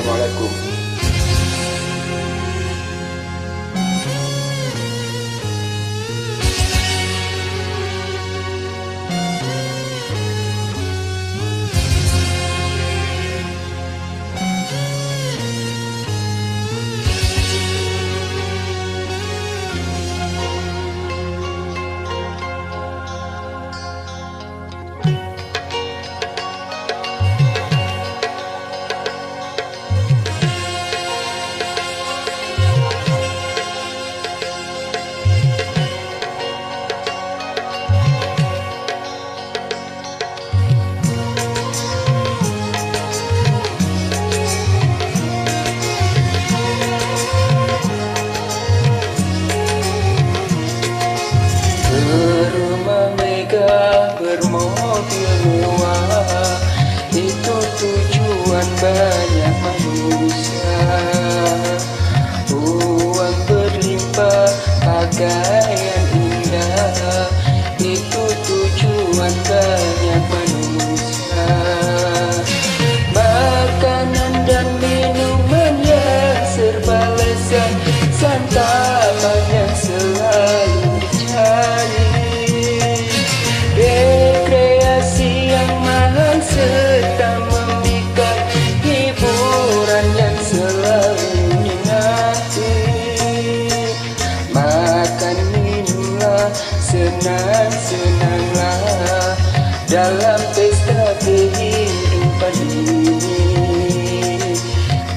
Assalamualaikum. Berumah megah, bermobil mewah, itu tujuan banyak manusia. Uang berlimpah, pakaian indah, itu tujuan banyak manusia. Makanan dan minuman yang serba lezat, santapan yang selalu rekreasi yang mahal serta memikat, hiburan yang selalu dinanti. Makan minumlah, senang-senanglah dalam pesta kehidupan ini.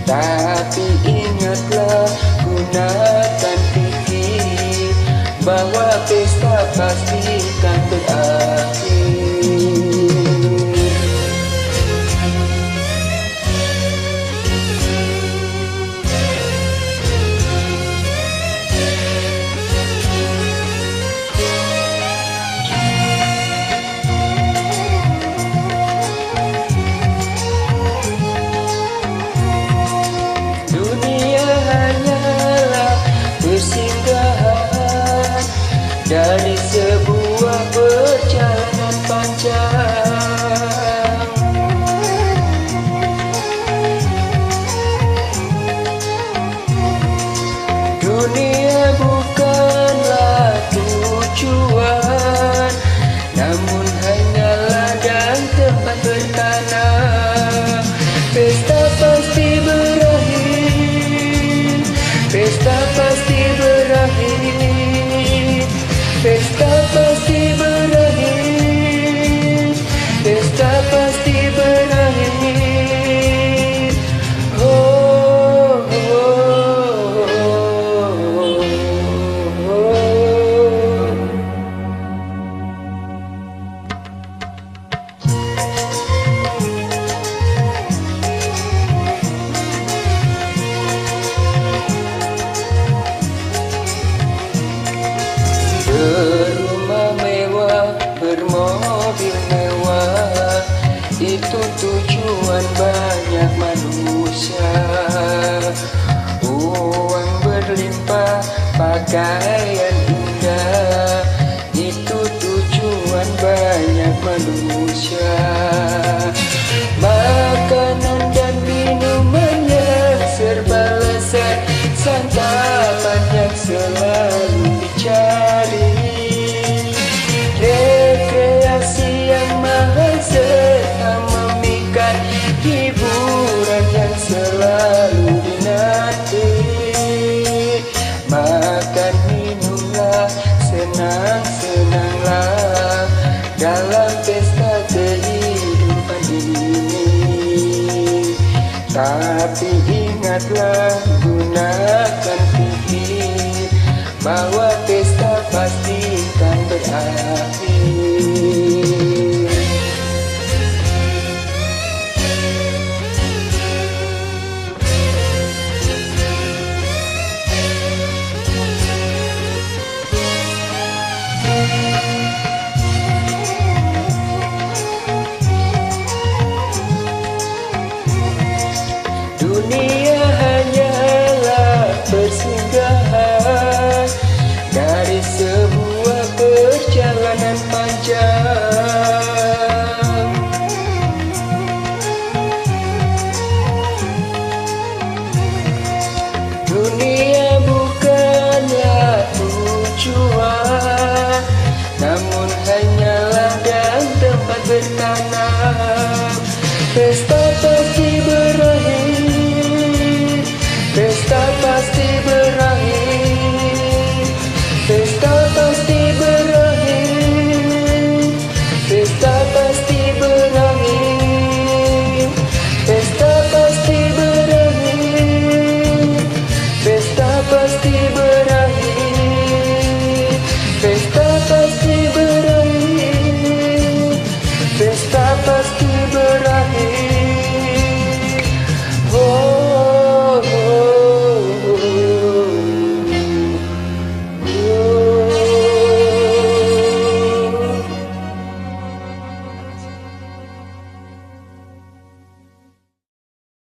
Tapi ingatlah, gunakan fikir bahwa pesta pasti kan berakhir. Dunia hanyalah persinggahan dari sebuah perjalanan panjang. Dunia bukanlah tujuan, namun hanyalah dan tempat bertanam. Pesta pasti berakhir, pesta pasti berakhir, pesta pasti berakhir, pesta pasti berakhir. Oh, oh, oh, oh, oh. Berumah mewah, bermobil mewah, itu tujuan banyak manusia. Uang berlimpah, pakaian indah, itu tujuan banyak manusia. Makanan dan minuman yang serba lezat, santapan yang selalu dicari, rekreasi yang mahal serta memikat, hiburan yang selalu dinanti. Makan minumlah, senang-senanglah dalam pesta kehidupan ini. Tapi ingatlah, gunakan fikir bahwa